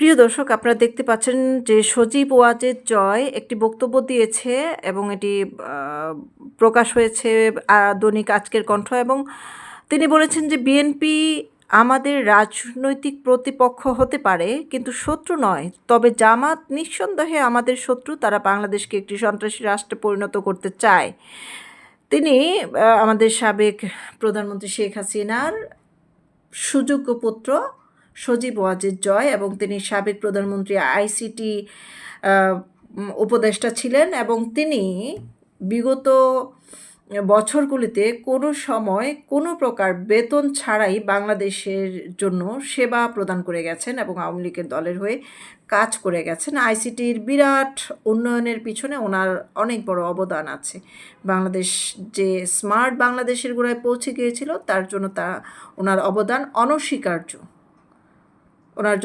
প্রিয় দর্শক, আপনারা দেখতে পাচ্ছেন যে সজীব ওয়াজেদ জয় একটি বক্তব্য দিয়েছে এবং এটি প্রকাশ হয়েছে দৈনিক আজকের কণ্ঠ। এবং তিনি বলেছেন যে বিএনপি আমাদের রাজনৈতিক প্রতিপক্ষ হতে পারে কিন্তু শত্রু নয়, তবে জামাত নিঃসন্দেহে আমাদের শত্রু। তারা বাংলাদেশকে একটি সন্ত্রাসী রাষ্ট্রে পরিণত করতে চায়। তিনি আমাদের সাবেক প্রধানমন্ত্রী শেখ হাসিনার সুযোগ্য পুত্র সজীব ওয়াজেদ জয়, এবং তিনি সাবেক প্রধানমন্ত্রী আইসিটি উপদেষ্টা ছিলেন, এবং তিনি বিগত বছরগুলিতে কোনো সময় কোনো প্রকার বেতন ছাড়াই বাংলাদেশের জন্য সেবা প্রদান করে গেছেন এবং আওয়ামী লীগের দলের হয়ে কাজ করে গেছেন। আইসিটির বিরাট উন্নয়নের পিছনে ওনার অনেক বড় অবদান আছে। বাংলাদেশ যে স্মার্ট বাংলাদেশের গোড়ায় পৌঁছে গিয়েছিল তার জন্য ওনার অবদান অনস্বীকার্য। ওনার